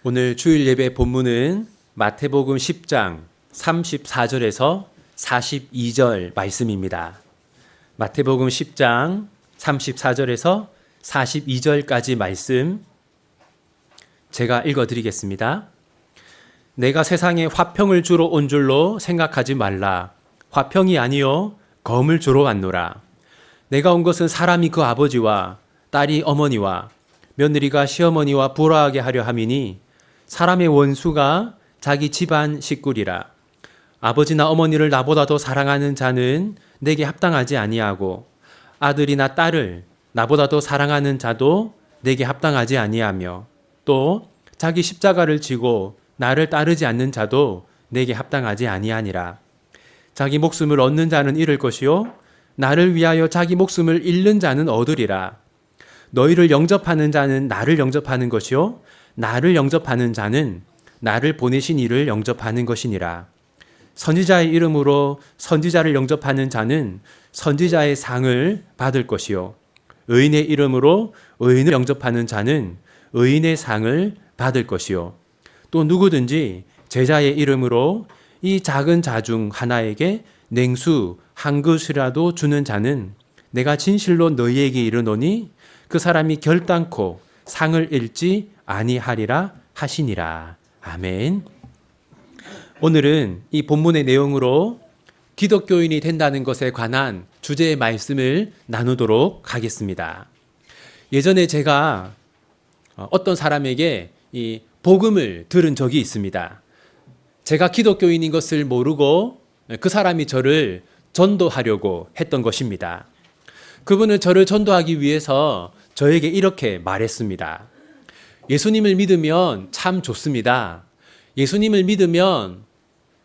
오늘 주일 예배 본문은 마태복음 10장 34절에서 42절 말씀입니다. 마태복음 10장 34절에서 42절까지 말씀 제가 읽어드리겠습니다. 내가 세상에 화평을 주러 온 줄로 생각하지 말라. 화평이 아니요 검을 주러 왔노라. 내가 온 것은 사람이 그 아버지와 딸이 어머니와 며느리가 시어머니와 불화하게 하려 함이니 사람의 원수가 자기 집안 식구리라. 아버지나 어머니를 나보다 더 사랑하는 자는 내게 합당하지 아니하고 아들이나 딸을 나보다 더 사랑하는 자도 내게 합당하지 아니하며 또 자기 십자가를 지고 나를 따르지 않는 자도 내게 합당하지 아니하니라. 자기 목숨을 얻는 자는 잃을 것이요 나를 위하여 자기 목숨을 잃는 자는 얻으리라. 너희를 영접하는 자는 나를 영접하는 것이요 나를 영접하는 자는 나를 보내신 이를 영접하는 것이니라. 선지자의 이름으로 선지자를 영접하는 자는 선지자의 상을 받을 것이요 의인의 이름으로 의인을 영접하는 자는 의인의 상을 받을 것이요 또 누구든지 제자의 이름으로 이 작은 자 중 하나에게 냉수 한 그릇이라도 주는 자는 내가 진실로 너희에게 이르노니 그 사람이 결단코 상을 잃지 아니하리라 하시니라. 아멘. 오늘은 이 본문의 내용으로 기독교인이 된다는 것에 관한 주제의 말씀을 나누도록 하겠습니다. 예전에 제가 어떤 사람에게 이 복음을 들은 적이 있습니다. 제가 기독교인인 것을 모르고 그 사람이 저를 전도하려고 했던 것입니다. 그분은 저를 전도하기 위해서 저에게 이렇게 말했습니다. 예수님을 믿으면 참 좋습니다. 예수님을 믿으면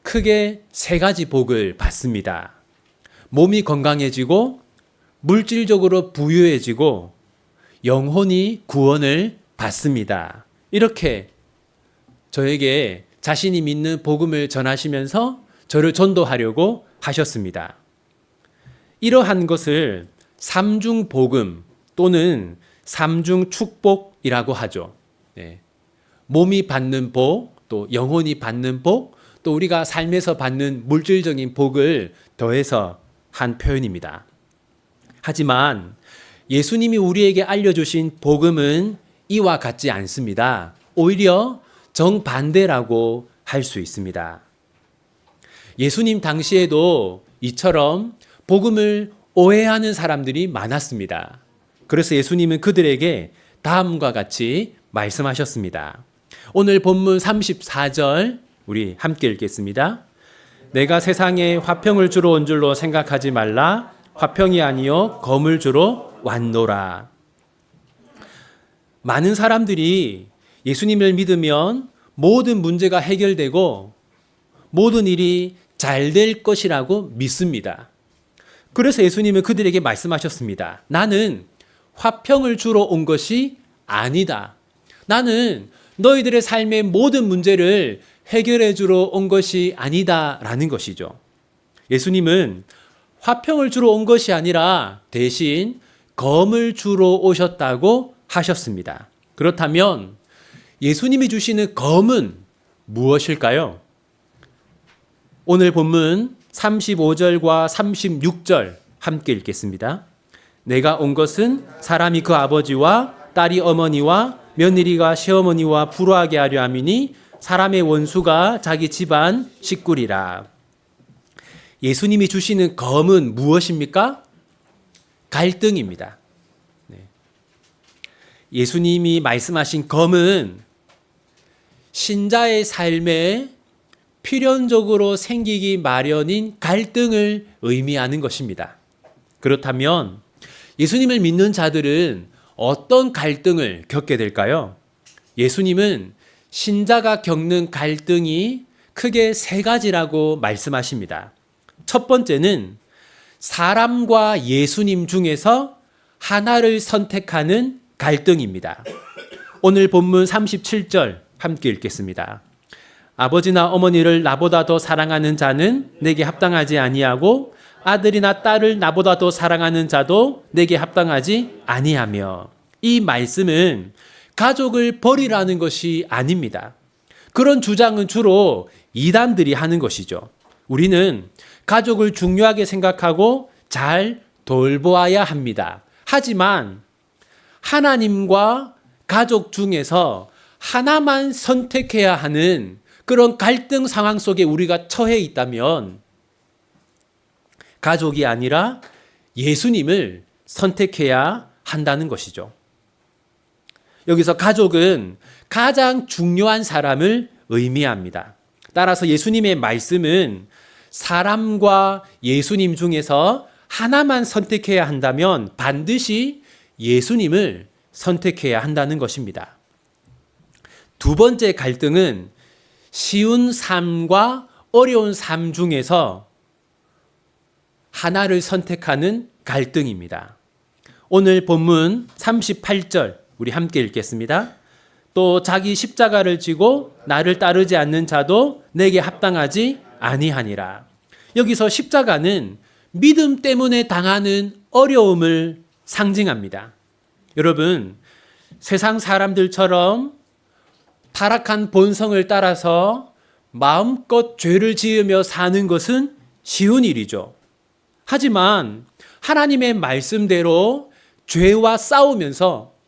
크게 세 가지 복을 받습니다. 몸이 건강해지고 물질적으로 부유해지고 영혼이 구원을 받습니다. 이렇게 저에게 자신이 믿는 복음을 전하시면서 저를 전도하려고 하셨습니다. 이러한 것을 삼중 복음 또는 삼중 축복이라고 하죠. 몸이 받는 복, 또 영혼이 받는 복, 또 우리가 삶에서 받는 물질적인 복을 더해서 한 표현입니다. 하지만 예수님이 우리에게 알려주신 복음은 이와 같지 않습니다. 오히려 정반대라고 할 수 있습니다. 예수님 당시에도 이처럼 복음을 오해하는 사람들이 많았습니다. 그래서 예수님은 그들에게 다음과 같이 말씀하셨습니다. 오늘 본문 34절 우리 함께 읽겠습니다. 내가 세상에 화평을 주러 온 줄로 생각하지 말라. 화평이 아니요 검을 주러 왔노라. 많은 사람들이 예수님을 믿으면 모든 문제가 해결되고 모든 일이 잘 될 것이라고 믿습니다. 그래서 예수님은 그들에게 말씀하셨습니다. 나는 화평을 주러 온 것이 아니다. 나는 너희들의 삶의 모든 문제를 해결해 주러 온 것이 아니다 라는 것이죠. 예수님은 화평을 주러 온 것이 아니라 대신 검을 주러 오셨다고 하셨습니다. 그렇다면 예수님이 주시는 검은 무엇일까요? 오늘 본문 35절과 36절 함께 읽겠습니다. 내가 온 것은 사람이 그 아버지와 딸이 어머니와 며느리가 시어머니와 불화하게 하려 함이니 사람의 원수가 자기 집안 식구리라. 예수님이 주시는 검은 무엇입니까? 갈등입니다. 예수님이 말씀하신 검은 신자의 삶에 필연적으로 생기기 마련인 갈등을 의미하는 것입니다. 그렇다면 예수님을 믿는 자들은 어떤 갈등을 겪게 될까요? 예수님은 신자가 겪는 갈등이 크게 세 가지라고 말씀하십니다. 첫 번째는 사람과 예수님 중에서 하나를 선택하는 갈등입니다. 오늘 본문 37절 함께 읽겠습니다. 아버지나 어머니를 나보다 더 사랑하는 자는 내게 합당하지 아니하고 아들이나 딸을 나보다 더 사랑하는 자도 내게 합당하지 아니하며. 이 말씀은 가족을 버리라는 것이 아닙니다. 그런 주장은 주로 이단들이 하는 것이죠. 우리는 가족을 중요하게 생각하고 잘 돌보아야 합니다. 하지만 하나님과 가족 중에서 하나만 선택해야 하는 그런 갈등 상황 속에 우리가 처해 있다면 가족이 아니라 예수님을 선택해야 한다는 것이죠. 여기서 가족은 가장 중요한 사람을 의미합니다. 따라서 예수님의 말씀은 사람과 예수님 중에서 하나만 선택해야 한다면 반드시 예수님을 선택해야 한다는 것입니다. 두 번째 갈등은 쉬운 삶과 어려운 삶 중에서 하나를 선택하는 갈등입니다. 오늘 본문 38절 우리 함께 읽겠습니다. 또 자기 십자가를 지고 나를 따르지 않는 자도 내게 합당하지 아니하니라. 여기서 십자가는 믿음 때문에 당하는 어려움을 상징합니다. 여러분, 세상 사람들처럼 타락한 본성을 따라서 마음껏 죄를 지으며 사는 것은 쉬운 일이죠. 하지만 하나님의 말씀대로 죄와 싸우면서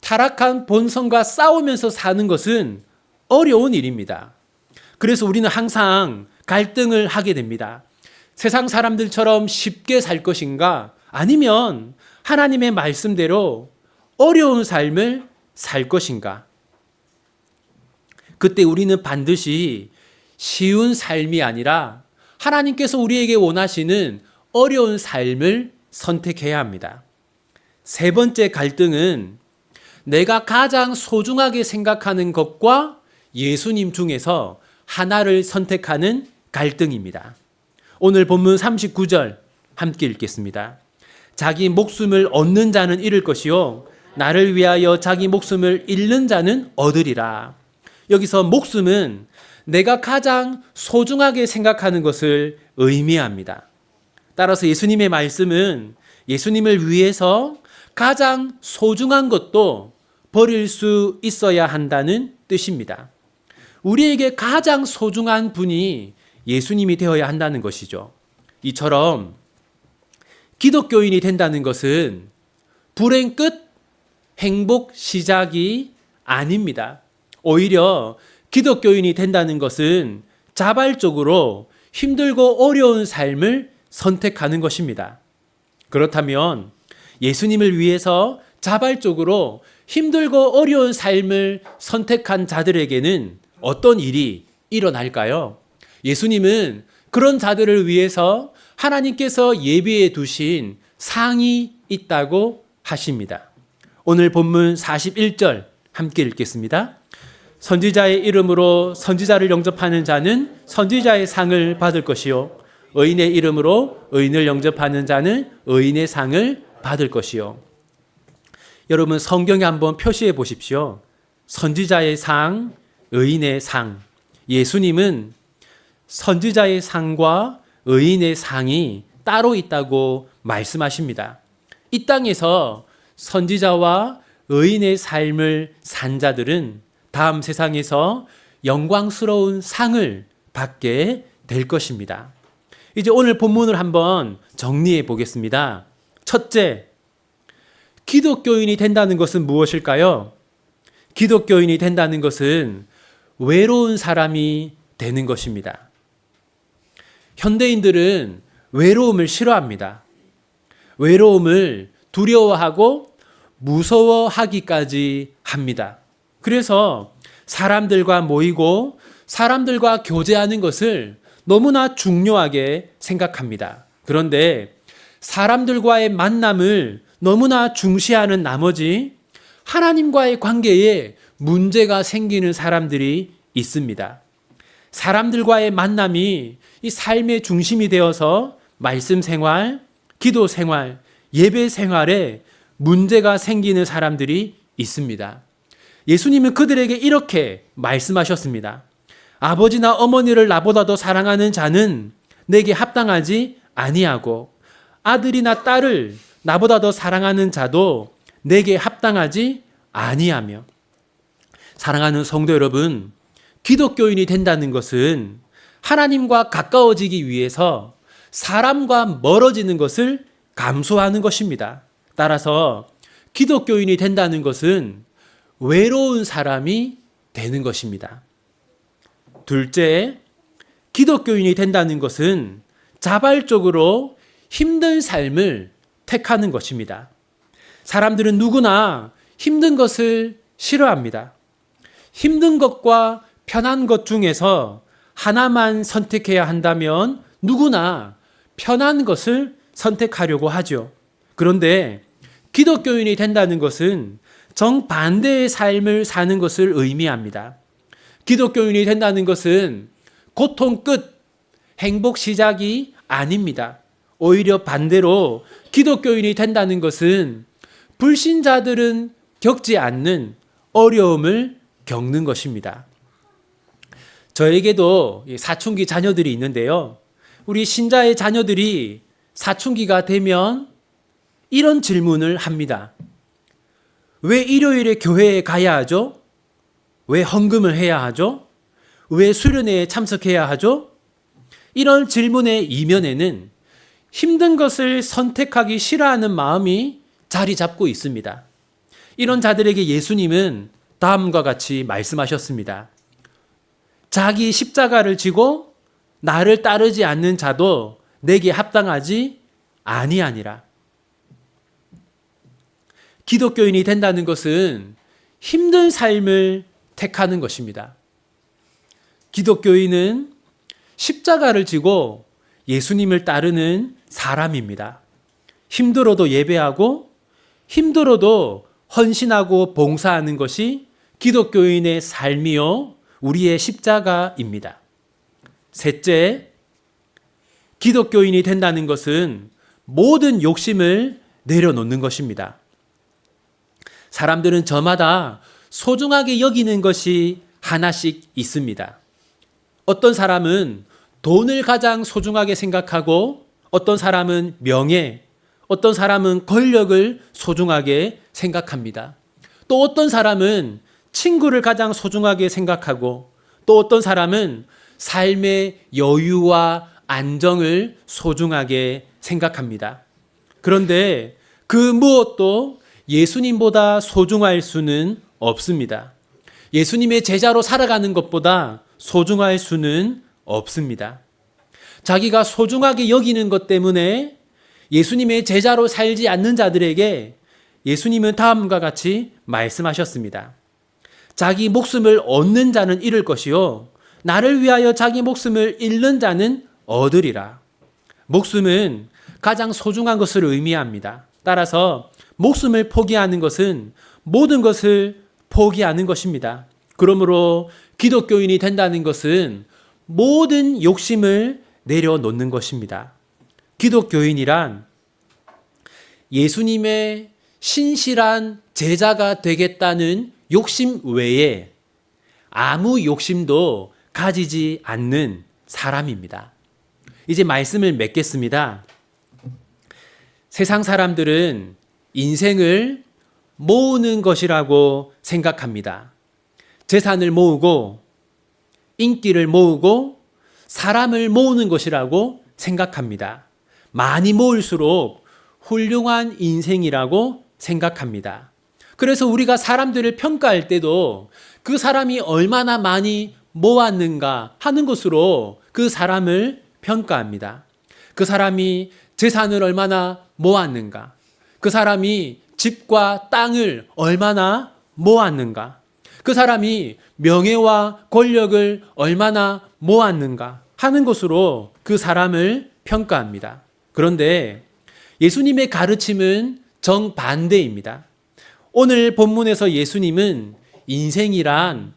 타락한 본성과 싸우면서 사는 것은 어려운 일입니다. 그래서 우리는 항상 갈등을 하게 됩니다. 세상 사람들처럼 쉽게 살 것인가? 아니면 하나님의 말씀대로 어려운 삶을 살 것인가? 그때 우리는 반드시 쉬운 삶이 아니라 하나님께서 우리에게 원하시는 어려운 삶을 선택해야 합니다. 세 번째 갈등은 내가 가장 소중하게 생각하는 것과 예수님 중에서 하나를 선택하는 갈등입니다. 오늘 본문 39절 함께 읽겠습니다. 자기 목숨을 얻는 자는 잃을 것이요 나를 위하여 자기 목숨을 잃는 자는 얻으리라. 여기서 목숨은 내가 가장 소중하게 생각하는 것을 의미합니다. 따라서 예수님의 말씀은 예수님을 위해서 가장 소중한 것도 버릴 수 있어야 한다는 뜻입니다. 우리에게 가장 소중한 분이 예수님이 되어야 한다는 것이죠. 이처럼 기독교인이 된다는 것은 불행 끝, 행복 시작이 아닙니다. 오히려 기독교인이 된다는 것은 자발적으로 힘들고 어려운 삶을 선택하는 것입니다. 그렇다면 예수님을 위해서 자발적으로 힘들고 어려운 삶을 선택한 자들에게는 어떤 일이 일어날까요? 예수님은 그런 자들을 위해서 하나님께서 예비해 두신 상이 있다고 하십니다. 오늘 본문 41절 함께 읽겠습니다. 선지자의 이름으로 선지자를 영접하는 자는 선지자의 상을 받을 것이요 의인의 이름으로 의인을 영접하는 자는 의인의 상을 받을 것이요. 여러분 성경에 한번 표시해 보십시오. 선지자의 상, 의인의 상. 예수님은 선지자의 상과 의인의 상이 따로 있다고 말씀하십니다. 이 땅에서 선지자와 의인의 삶을 산 자들은 다음 세상에서 영광스러운 상을 받게 될 것입니다. 이제 오늘 본문을 한번 정리해 보겠습니다. 첫째, 기독교인이 된다는 것은 무엇일까요? 기독교인이 된다는 것은 외로운 사람이 되는 것입니다. 현대인들은 외로움을 싫어합니다. 외로움을 두려워하고 무서워하기까지 합니다. 그래서 사람들과 모이고 사람들과 교제하는 것을 너무나 중요하게 생각합니다. 그런데 사람들과의 만남을 너무나 중시하는 나머지 하나님과의 관계에 문제가 생기는 사람들이 있습니다. 사람들과의 만남이 이 삶의 중심이 되어서 말씀 생활, 기도 생활, 예배 생활에 문제가 생기는 사람들이 있습니다. 예수님은 그들에게 이렇게 말씀하셨습니다. 아버지나 어머니를 나보다 더 사랑하는 자는 내게 합당하지 아니하고 아들이나 딸을 나보다 더 사랑하는 자도 내게 합당하지 아니하며. 사랑하는 성도 여러분, 기독교인이 된다는 것은 하나님과 가까워지기 위해서 사람과 멀어지는 것을 감수하는 것입니다. 따라서 기독교인이 된다는 것은 외로운 사람이 되는 것입니다. 둘째, 기독교인이 된다는 것은 자발적으로 힘든 삶을 택하는 것입니다. 사람들은 누구나 힘든 것을 싫어합니다. 힘든 것과 편한 것 중에서 하나만 선택해야 한다면 누구나 편한 것을 선택하려고 하죠. 그런데 기독교인이 된다는 것은 정반대의 삶을 사는 것을 의미합니다. 기독교인이 된다는 것은 고통 끝, 행복 시작이 아닙니다. 오히려 반대로 기독교인이 된다는 것은 불신자들은 겪지 않는 어려움을 겪는 것입니다. 저에게도 사춘기 자녀들이 있는데요. 우리 신자의 자녀들이 사춘기가 되면 이런 질문을 합니다. 왜 일요일에 교회에 가야 하죠? 왜 헌금을 해야 하죠? 왜 수련회에 참석해야 하죠? 이런 질문의 이면에는 힘든 것을 선택하기 싫어하는 마음이 자리 잡고 있습니다. 이런 자들에게 예수님은 다음과 같이 말씀하셨습니다. 자기 십자가를 지고 나를 따르지 않는 자도 내게 합당하지 아니하니라. 기독교인이 된다는 것은 힘든 삶을 택하는 것입니다. 기독교인은 십자가를 지고 예수님을 따르는 사람입니다. 힘들어도 예배하고 힘들어도 헌신하고 봉사하는 것이 기독교인의 삶이요 우리의 십자가입니다. 셋째, 기독교인이 된다는 것은 모든 욕심을 내려놓는 것입니다. 사람들은 저마다 소중하게 여기는 것이 하나씩 있습니다. 어떤 사람은 돈을 가장 소중하게 생각하고 어떤 사람은 명예, 어떤 사람은 권력을 소중하게 생각합니다. 또 어떤 사람은 친구를 가장 소중하게 생각하고 또 어떤 사람은 삶의 여유와 안정을 소중하게 생각합니다. 그런데 그 무엇도 예수님보다 소중할 수는 없습니다. 예수님의 제자로 살아가는 것보다 소중할 수는 없습니다. 자기가 소중하게 여기는 것 때문에 예수님의 제자로 살지 않는 자들에게 예수님은 다음과 같이 말씀하셨습니다. 자기 목숨을 얻는 자는 잃을 것이요 나를 위하여 자기 목숨을 잃는 자는 얻으리라. 목숨은 가장 소중한 것을 의미합니다. 따라서 목숨을 포기하는 것은 모든 것을 포기하는 것입니다. 그러므로 기독교인이 된다는 것은 모든 욕심을 내려놓는 것입니다. 기독교인이란 예수님의 신실한 제자가 되겠다는 욕심 외에 아무 욕심도 가지지 않는 사람입니다. 이제 말씀을 맺겠습니다. 세상 사람들은 인생을 모으는 것이라고 생각합니다. 재산을 모으고 인기를 모으고 사람을 모으는 것이라고 생각합니다. 많이 모을수록 훌륭한 인생이라고 생각합니다. 그래서 우리가 사람들을 평가할 때도 그 사람이 얼마나 많이 모았는가 하는 것으로 그 사람을 평가합니다. 그 사람이 재산을 얼마나 모았는가, 그 사람이 집과 땅을 얼마나 모았는가, 그 사람이 명예와 권력을 얼마나 모았는가 하는 것으로 그 사람을 평가합니다. 그런데 예수님의 가르침은 정반대입니다. 오늘 본문에서 예수님은 인생이란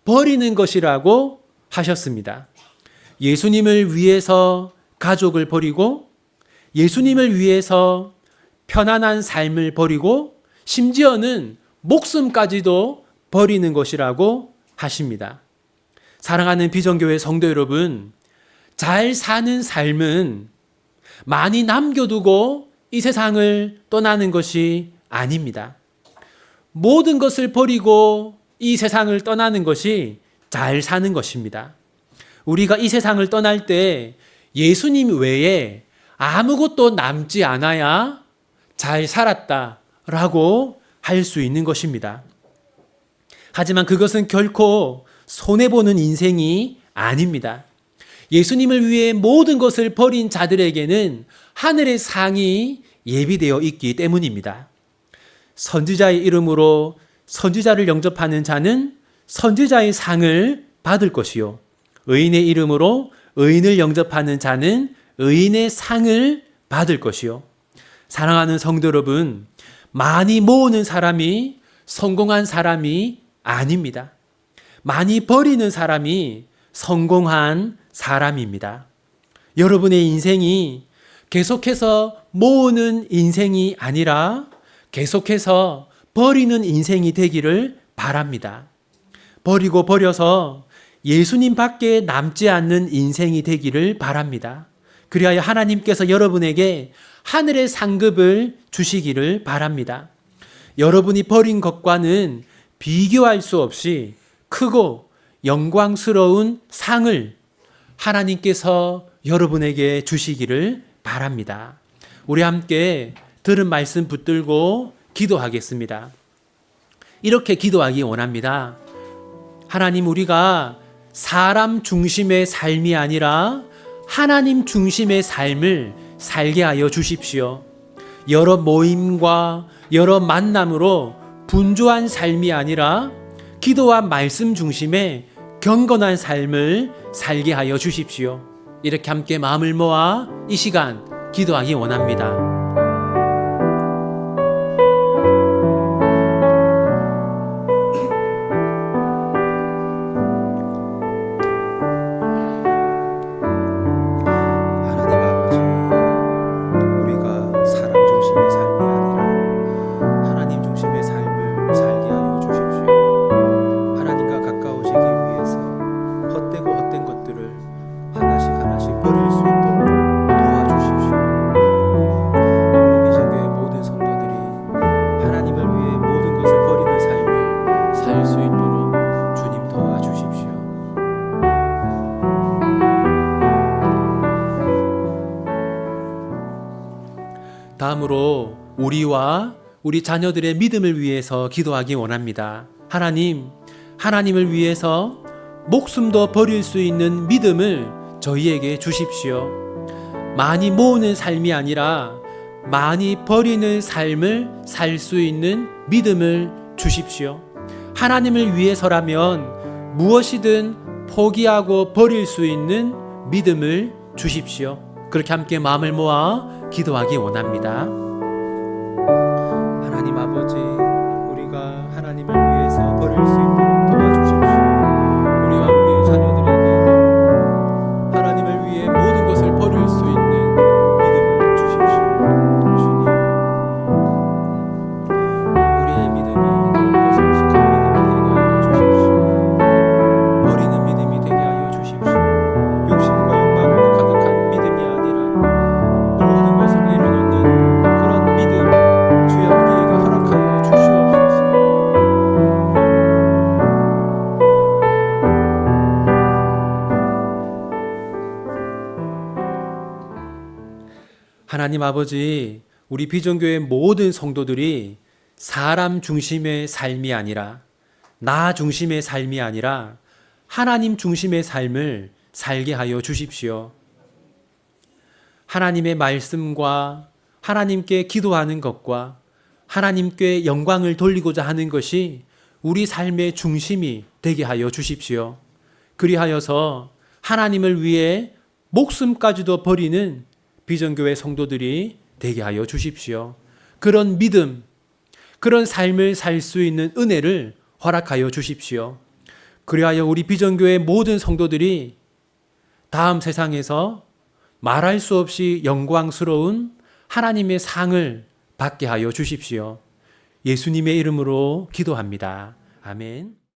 버리는 것이라고 하셨습니다. 예수님을 위해서 가족을 버리고 예수님을 위해서 편안한 삶을 버리고 심지어는 목숨까지도 버리는 것이라고 하십니다. 사랑하는 비전교회 성도 여러분, 잘 사는 삶은 많이 남겨두고 이 세상을 떠나는 것이 아닙니다. 모든 것을 버리고 이 세상을 떠나는 것이 잘 사는 것입니다. 우리가 이 세상을 떠날 때 예수님 외에 아무것도 남지 않아야 잘 살았다라고 할 수 있는 것입니다. 하지만 그것은 결코 손해보는 인생이 아닙니다. 예수님을 위해 모든 것을 버린 자들에게는 하늘의 상이 예비되어 있기 때문입니다. 선지자의 이름으로 선지자를 영접하는 자는 선지자의 상을 받을 것이요, 의인의 이름으로 의인을 영접하는 자는 의인의 상을 받을 것이요. 사랑하는 성도 여러분, 많이 모으는 사람이 성공한 사람이 아닙니다. 많이 버리는 사람이 성공한 사람입니다. 여러분의 인생이 계속해서 모으는 인생이 아니라 계속해서 버리는 인생이 되기를 바랍니다. 버리고 버려서 예수님 밖에 남지 않는 인생이 되기를 바랍니다. 그리하여 하나님께서 여러분에게 하늘의 상급을 주시기를 바랍니다. 여러분이 버린 것과는 비교할 수 없이 크고 영광스러운 상을 하나님께서 여러분에게 주시기를 바랍니다. 우리 함께 들은 말씀 붙들고 기도하겠습니다. 이렇게 기도하기 원합니다. 하나님, 우리가 사람 중심의 삶이 아니라 하나님 중심의 삶을 살게 하여 주십시오. 여러 모임과 여러 만남으로 분주한 삶이 아니라 기도와 말씀 중심의 경건한 삶을 살게 하여 주십시오. 이렇게 함께 마음을 모아 이 시간 기도하기 원합니다. 다음으로 우리와 우리 자녀들의 믿음을 위해서 기도하기 원합니다. 하나님, 하나님을 위해서 목숨도 버릴 수 있는 믿음을 저희에게 주십시오. 많이 모으는 삶이 아니라 많이 버리는 삶을 살 수 있는 믿음을 주십시오. 하나님을 위해서라면 무엇이든 포기하고 버릴 수 있는 믿음을 주십시오. 그렇게 함께 마음을 모아 기도하기 원합니다. 하나님 아버지, 우리가 하나님을 위해서 버릴 수 있도록 도와주십시오. 우리와 우리 자녀들에게 하나님을 위해 모든 것을 버릴 수 있는 믿음을 주십시오. 주님, 우리의 믿음이 더욱더 성숙한 믿음이 되게 하여 주십시오. 버리는 믿음이 되게 하여 주십시오. 욕심과 욕망으로 가득한 믿음이 아니라 모든 것을 내려놓는 그런 믿음, 주여 우리에게 허락하여 주시옵소서. 하나님 아버지, 우리 비전교회 모든 성도들이 사람 중심의 삶이 아니라, 나 중심의 삶이 아니라 하나님 중심의 삶을 살게 하여 주십시오. 하나님의 말씀과 하나님께 기도하는 것과 하나님께 영광을 돌리고자 하는 것이 우리 삶의 중심이 되게 하여 주십시오. 그리하여서 하나님을 위해 목숨까지도 버리는 비전교회 성도들이 되게 하여 주십시오. 그런 믿음, 그런 삶을 살 수 있는 은혜를 허락하여 주십시오. 그리하여 우리 비전교회 모든 성도들이 다음 세상에서 말할 수 없이 영광스러운 하나님의 상을 받게 하여 주십시오. 예수님의 이름으로 기도합니다. 아멘.